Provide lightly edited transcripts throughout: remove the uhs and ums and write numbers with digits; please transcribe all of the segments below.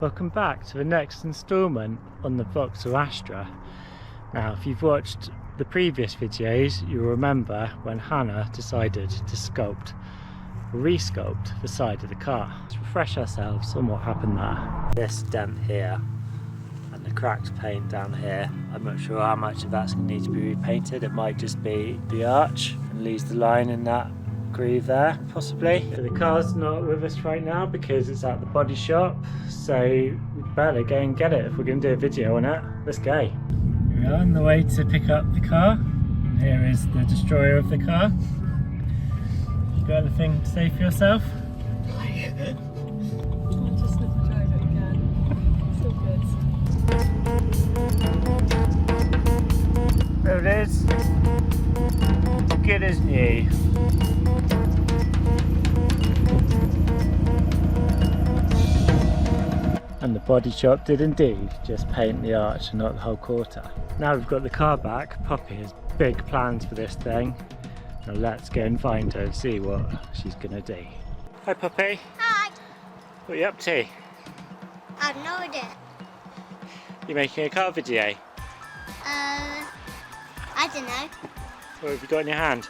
Welcome back to the next instalment on the Vauxhall Astra. Now, if you've watched the previous videos, you'll remember when Hannah decided to resculpt the side of the car. Let's refresh ourselves on what happened there. This dent here and the cracked paint down here, I'm not sure how much of that's going to need to be repainted. It might just be the arch and lose the line in that groove there, possibly. So the car's not with us right now because it's at the body shop, so we'd better go and get it if we're going to do a video on it. Let's go. Here we are on the way to pick up the car, and here is the destroyer of the car. You got anything to say for yourself? I just never tried it again. Still good. There it is. Good as new. And the body shop did indeed just paint the arch and not the whole quarter. Now we've got the car back, Poppy has big plans for this thing. Now let's go and find her and see what she's gonna do. Hi Poppy. Hi. What are you up to? I have no idea. You making a car video? I don't know. What have you got in your hand?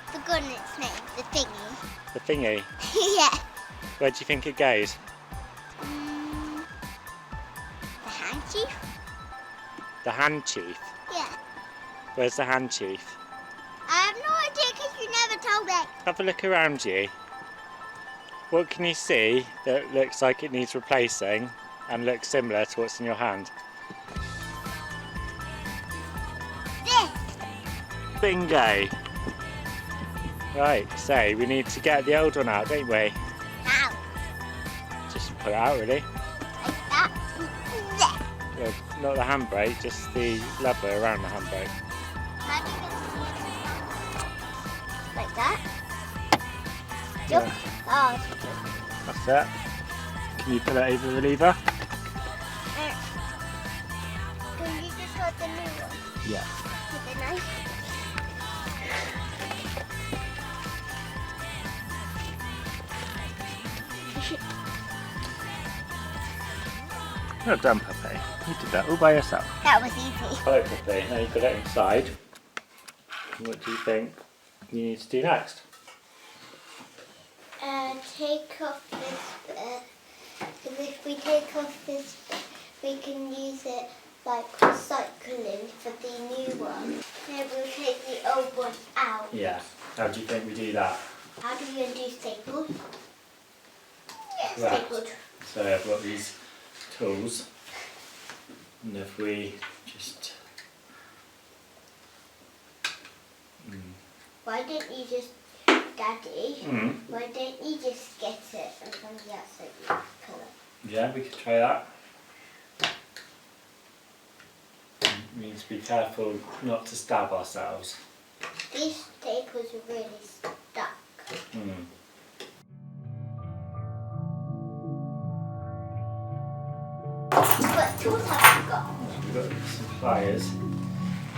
Forgotten its name. The thingy. The thingy? Yeah. Where do you think it goes? The handkerchief? The handchief? Yeah. Where's the handchief? I have no idea because you never told me. Have a look around you. What can you see that looks like it needs replacing and looks similar to what's in your hand? This. Bingo! Right, so we need to get the old one out, don't we? How? Just pull it out really. Like that. Yeah. Well, not the handbrake, just the lever around the handbrake. How do you get like that? Yeah. Oh. That's it. Can you pull it over the lever? Can you just got the new one? Yeah. With the knife? Well done, Poppy. You did that all by yourself. That was easy. Right, Poppy, now you've got it inside. What do you think you need to do next? Take off this bit. Because if we take off this bit, we can use it like recycling for the new one. Then we'll take the old one out. Yeah. How do you think we do that? How do you undo staples? Yeah, Right. stapled. So I've got these tools, and if we just Why don't you just, Daddy, why don't you just get it and from the outside you pull it? yeah, we could try that. We need to be careful not to stab ourselves. These staples are really stuck. What tools have you got? We've got some pliers.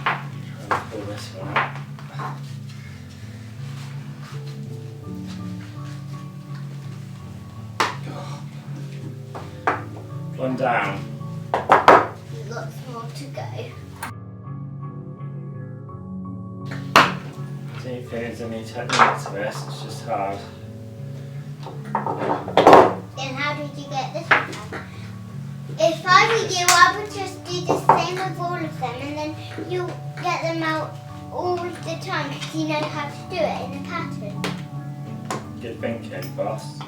Try and pull this one out. One down. Lots more to go. I don't think there's any technique to this, it's just hard. Then how did you get this one out? If I were you, I would just do the same with all of them and then you get them out all the time because you know how to do it in a pattern. Good thinking, boss.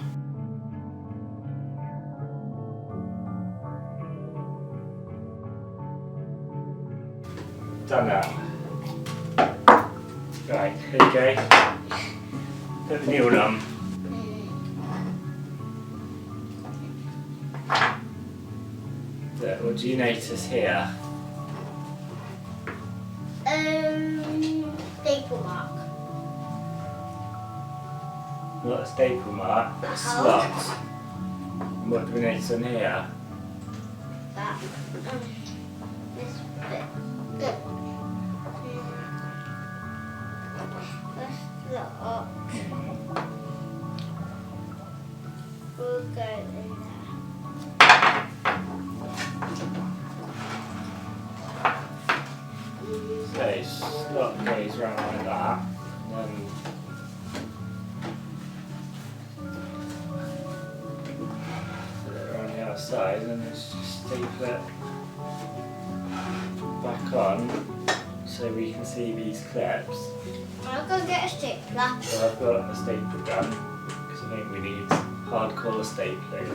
Done that. Right, here you go. Put the new one on. What do you notice here? Staple mark. Not a staple mark, but a slot. And what do we notice on here? That. This bit. Good. That's the option. We'll go in there. slot goes around like that, and then put it around the outside, and let's just staple it back on so we can see these clips. I'll go get a stapler. So I've got a staple gun because I think we need hardcore stapling.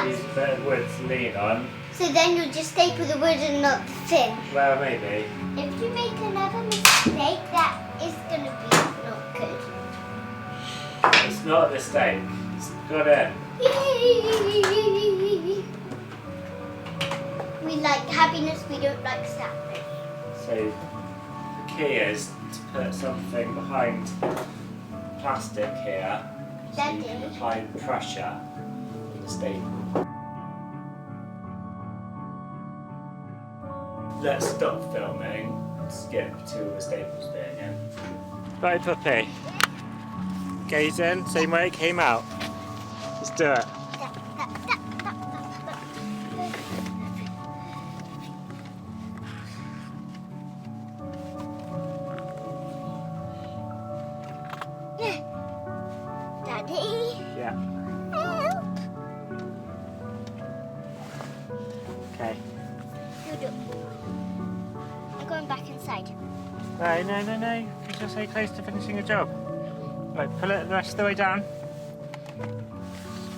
Use a bit of wood to lean on. So then you'll just staple the wood and not the thing. Well, maybe. If you make another mistake, that is going to be not good. It's not a mistake. It's got in. We like happiness, we don't like sadness. So the key is to put something behind plastic here so you can apply the pressure on the staple. Let's stop filming and skip to the staples bit again. Right, puppy. Gaze in, same way it came out. Let's do it. Daddy? Yeah. Help! Okay. You do. I'm going back inside. Right, no, because you're so close to finishing a job. Right, pull it the rest of the way down.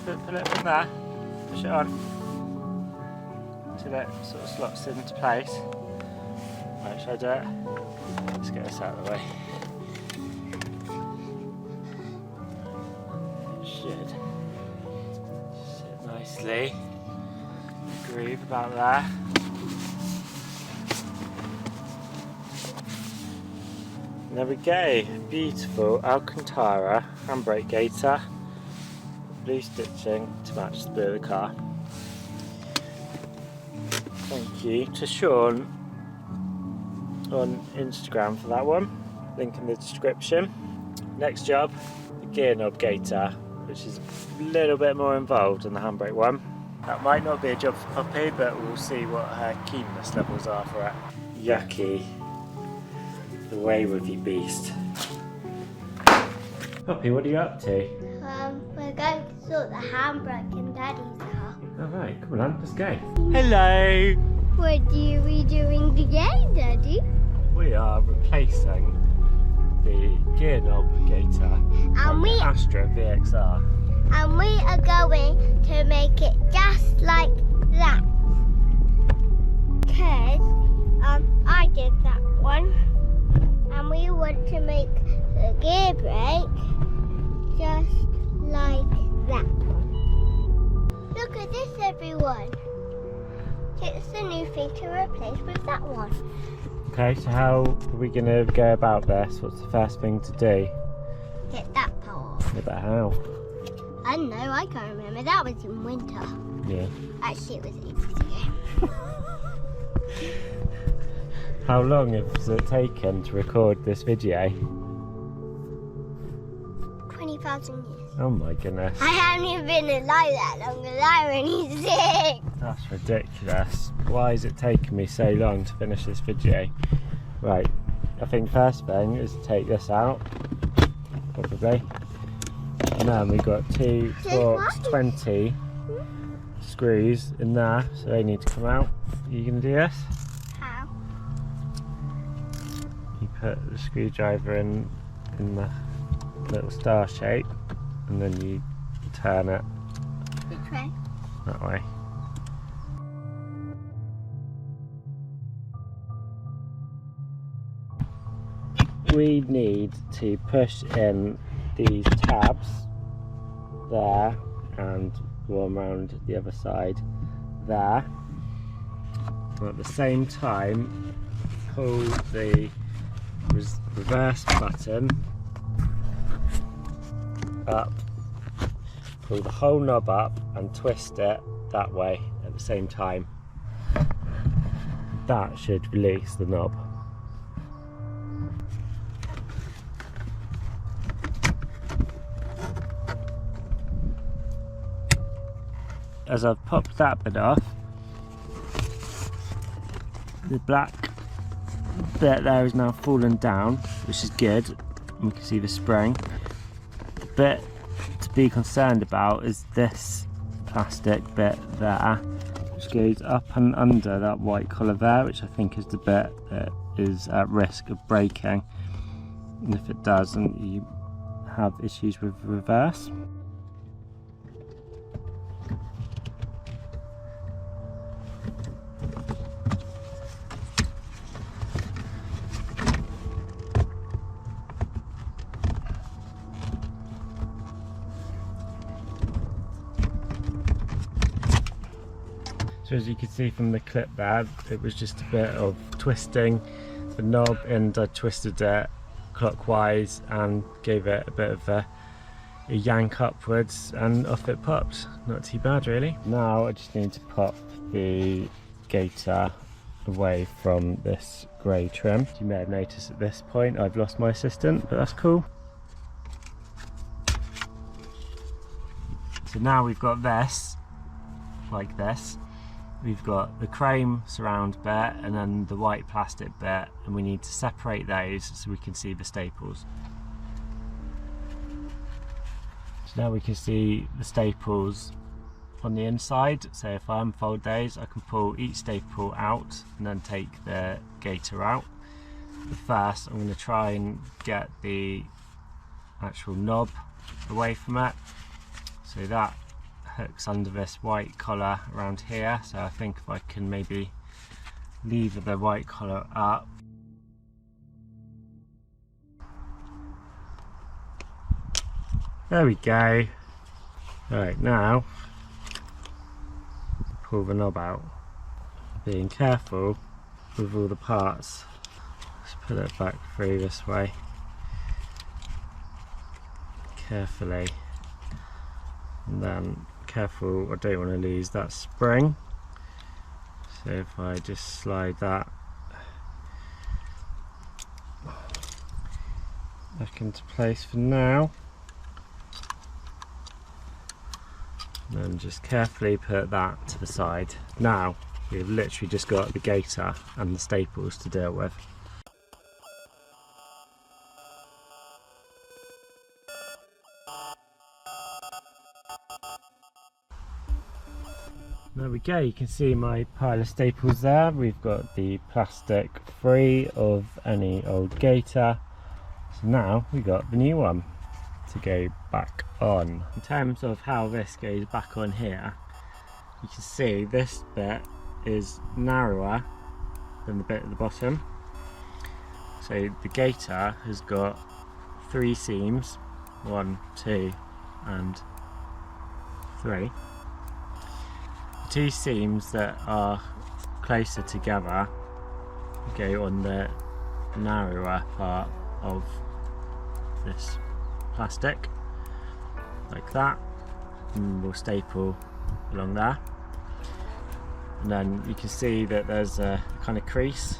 Pull it from there, push it on, until it sort of slots into place. Right, shall I do it? Let's get this out of the way. It should sit nicely. Groove about there. There we go, beautiful Alcantara handbrake gaiter, blue stitching to match the blue of the car. Thank you to Sean on Instagram for that one, link in the description. Next job, the gear knob gaiter, which is a little bit more involved than the handbrake one. That might not be a job for Poppy, but we'll see what her keenness levels are for it. Yucky. Away with you, beast. Poppy, what are you up to? We're going to sort the handbrake in Daddy's car. Alright, come on, let's go. Hello! What are we doing today, Daddy? We are replacing the gear knob gaiter on the Astra VXR. And we are going to make it just like that. Because I did that one. And we want to make the gear brake just like that one. Look at this, everyone. It's the new thing to replace with that one. Okay, so how are we going to go about this? What's the first thing to do? Get that part off. Yeah, but how? I don't know, I can't remember. That was in winter. Yeah. Actually, it was ages ago. How long has it taken to record this video? 20,000 years. Oh my goodness. I haven't even been alive that long, as I only 6. That's ridiculous. Why is it taking me so long to finish this video? Right, I think first thing is to take this out, probably. And then we've got 2 forks, 20 screws in there, so they need to come out. Are you going to do this? How? You put the screwdriver in the little star shape, and then you turn it Which way? that way. We need to push in these tabs there and one around the other side there. And at the same time, pull the reverse button up, pull the whole knob up and twist it that way at the same time. That should release the knob. As I've popped that bit off, the black bit there is now fallen down, which is good. We can see the spring. The bit to be concerned about is this plastic bit there, which goes up and under that white collar there, which I think is the bit that is at risk of breaking. And if it doesn't, you have issues with reverse. So as you can see from the clip there, it was just a bit of twisting the knob, and I twisted it clockwise and gave it a bit of a yank upwards, and off it popped. Not too bad really. Now I just need to pop the gaiter away from this grey trim. You may have noticed at this point I've lost my assistant, but that's cool. So now we've got this, like this. We've got the chrome surround bit and then the white plastic bit, and we need to separate those so we can see the staples. So now we can see the staples on the inside, so if I unfold those I can pull each staple out and then take the gaiter out. But first I'm going to try and get the actual knob away from it. So that hooks under this white collar around here, so I think if I can maybe lever the white collar up. There we go. Right, now pull the knob out, being careful with all the parts. Let's put it back through this way carefully, and then careful, I don't want to lose that spring, so if I just slide that back into place for now, and then just carefully put that to the side. Now we've literally just got the gaiter and the staples to deal with. There we go, you can see my pile of staples there. We've got the plastic free of any old gaiter. So now we got the new one to go back on. In terms of how this goes back on here, you can see this bit is narrower than the bit at the bottom. So the gaiter has got 3 seams, 1, 2 and 3. 2 seams that are closer together go on the narrower part of this plastic, like that, and we'll staple along there. And then you can see that there's a kind of crease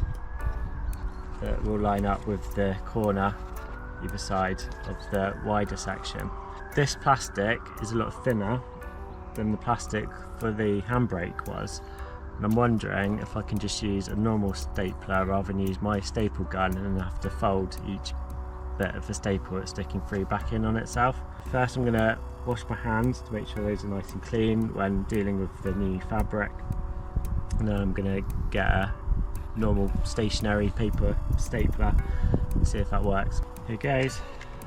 that will line up with the corner either side of the wider section. This plastic is a lot thinner than the plastic for the Handbrake was, and I'm wondering if I can just use a normal stapler rather than use my staple gun and have to fold each bit of the staple that's sticking through back in on itself. First I'm going to wash my hands to make sure those are nice and clean when dealing with the new fabric, and then I'm going to get a normal stationary paper stapler and see if that works. Here goes.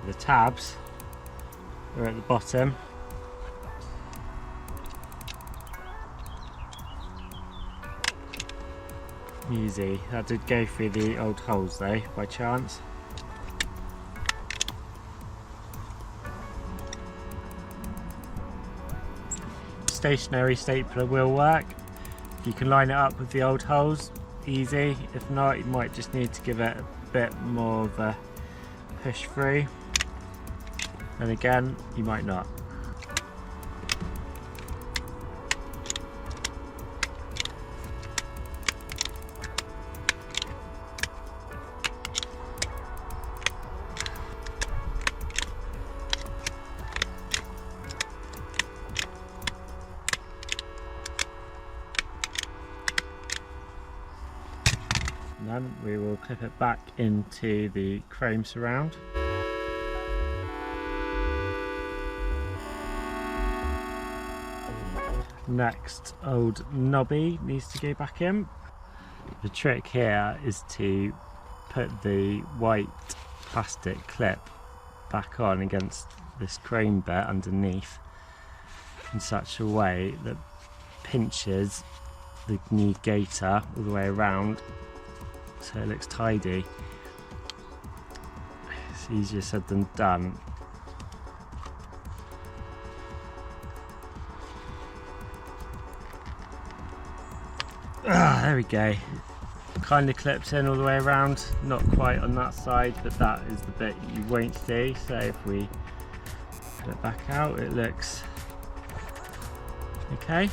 The tabs are at the bottom. Easy. That did go through the old holes though, by chance. Stationary stapler will work. You can line it up with the old holes, easy. If not, you might just need to give it a bit more of a push through. And again, you might not. And then we will clip it back into the chrome surround. Next, old knobby needs to go back in. The trick here is to put the white plastic clip back on against this chrome bit underneath in such a way that pinches the new gaiter all the way around so it looks tidy. It's easier said than done. There we go. Kind of clipped in all the way around, not quite on that side, but that is the bit you won't see. So if we put it back out, it looks okay. I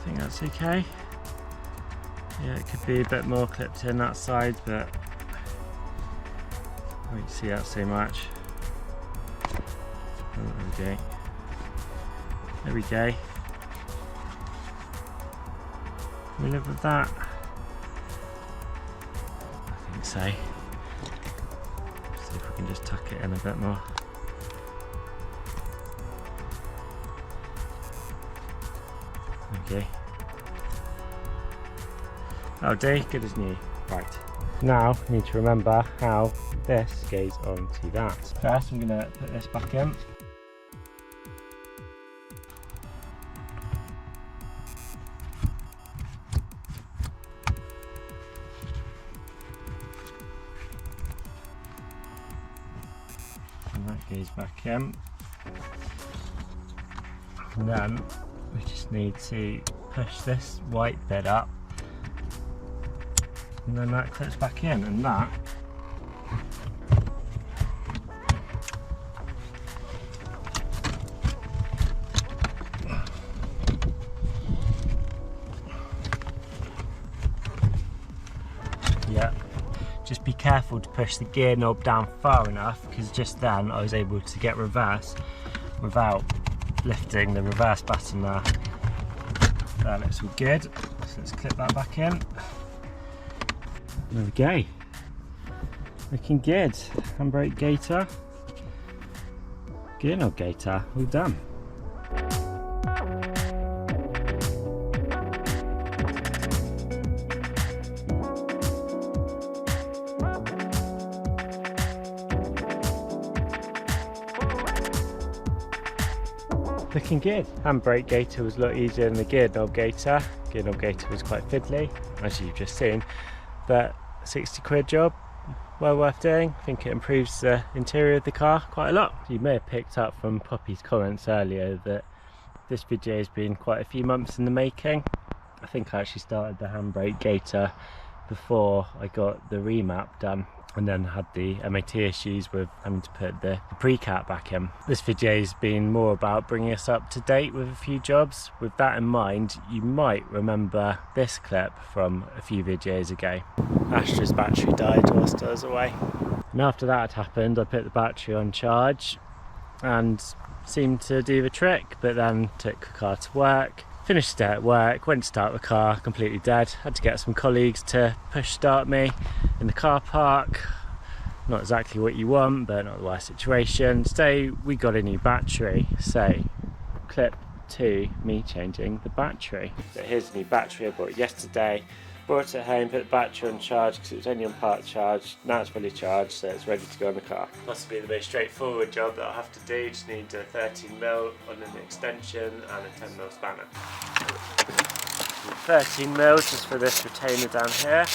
think that's okay. Yeah, it could be a bit more clipped in that side, but I won't see that so much. Oh, there we go. There we go. Can we live with that? I think so. See if we can just tuck it in a bit more. Okay. That'll do, good as new. Right. Now, I need to remember how this goes onto that. First, I'm going to put this back in. And that goes back in. And then we just need to push this white bit up, and then that clips back in, and that yeah, just be careful to push the gear knob down far enough, because just then I was able to get reverse without lifting the reverse button there. That looks all good, so let's clip that back in. There we go, looking good. Handbrake gaiter, gear knob gaiter, all done. Looking good. Handbrake gaiter was a lot easier than the gear knob gaiter. Gear knob gaiter was quite fiddly, as you've just seen, but 60 quid job, well worth doing. I think it improves the interior of the car quite a lot. You may have picked up from Poppy's comments earlier that this video has been quite a few months in the making. I think I actually started the handbrake gaiter before I got the remap done, and then had the MOT issues with having to put the pre-cap back in. This video has been more about bringing us up to date with a few jobs. With that in mind, you might remember this clip from a few videos ago. Astra's battery died whilst I was away. And after that had happened, I put the battery on charge and seemed to do the trick, but then took the car to work. Finished the day at work, went to start the car, completely dead. Had to get some colleagues to push start me in the car park. Not exactly what you want, but not the worst situation. So we got a new battery. So clip to me changing the battery. So here's the new battery I bought yesterday. Brought it home, put the battery on charge because it was only on part charge. Now it's fully charged, so it's ready to go on the car. Possibly the most straightforward job that I'll have to do. Just need a 13mm on an extension and a 10mm spanner. 13mm just for this retainer down here.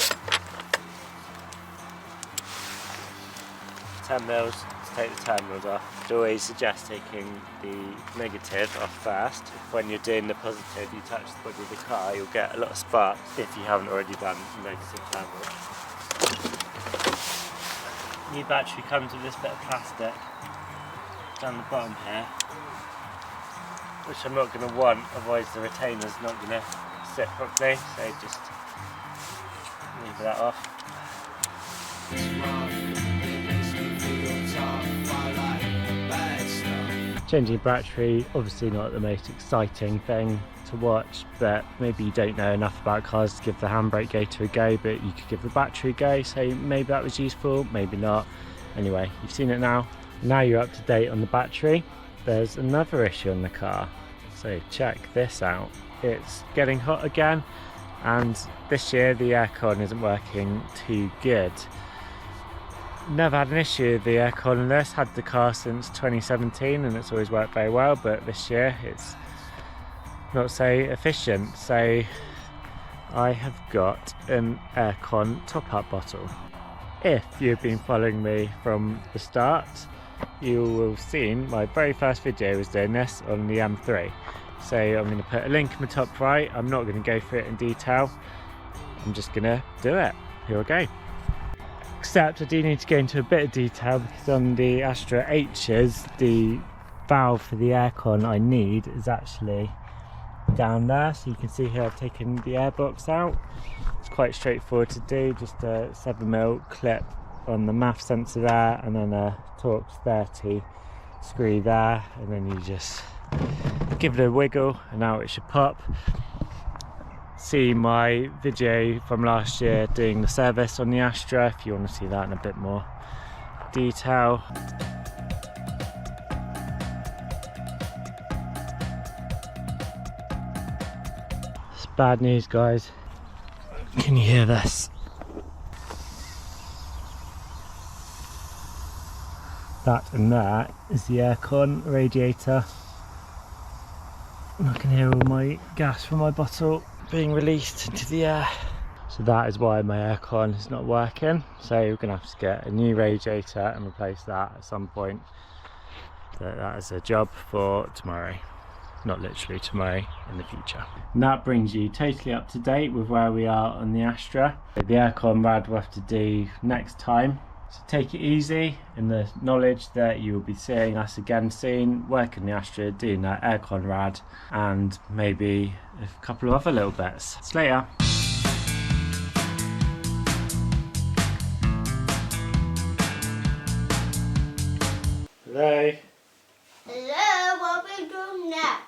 10mm to take the terminals off. I'd always suggest taking the negative off first. When you're doing the positive, you touch the body of the car, you'll get a lot of sparks if you haven't already done negative terminal. New battery comes with this bit of plastic down the bottom here, which I'm not going to want, otherwise the retainer's not going to sit properly, so just leave that off. Changing battery, obviously not the most exciting thing to watch, but maybe you don't know enough about cars to give the Handbrake Gaiter a go, but you could give the battery a go, so maybe that was useful, maybe not. Anyway, you've seen it now. Now you're up to date on the battery. There's another issue on the car, so check this out. It's getting hot again, and this year the aircon isn't working too good. Never had an issue with the aircon in this, had the car since 2017 and it's always worked very well, but this year it's not so efficient, so I have got an aircon top-up bottle. If you've been following me from the start, you will have seen my very first video was doing this on the M3. So I'm going to put a link in the top right. I'm not going to go through it in detail, I'm just going to do it. Here we go. Except I do need to go into a bit of detail because on the Astra H's, the valve for the aircon I need is actually down there. So you can see here I've taken the air box out. It's quite straightforward to do, just a 7mm clip on the MAF sensor there, and then a Torx 30 screw there, and then you just give it a wiggle and now it should pop. See my video from last year doing the service on the Astra if you want to see that in a bit more detail. It's bad news, guys. Can you hear this? That and that is the aircon radiator. And I can hear all my gas from my bottle being released into the air. So that is why my aircon is not working. So we're going to have to get a new radiator and replace that at some point. So that is a job for tomorrow. Not literally tomorrow, in the future. And that brings you totally up to date with where we are on the Astra. The aircon rad we'll have to do next time. So take it easy in the knowledge that you will be seeing us again soon, working the Astra, doing that aircon rad, and maybe a couple of other little bits. See you later. Hello. Hello, what are we doing now?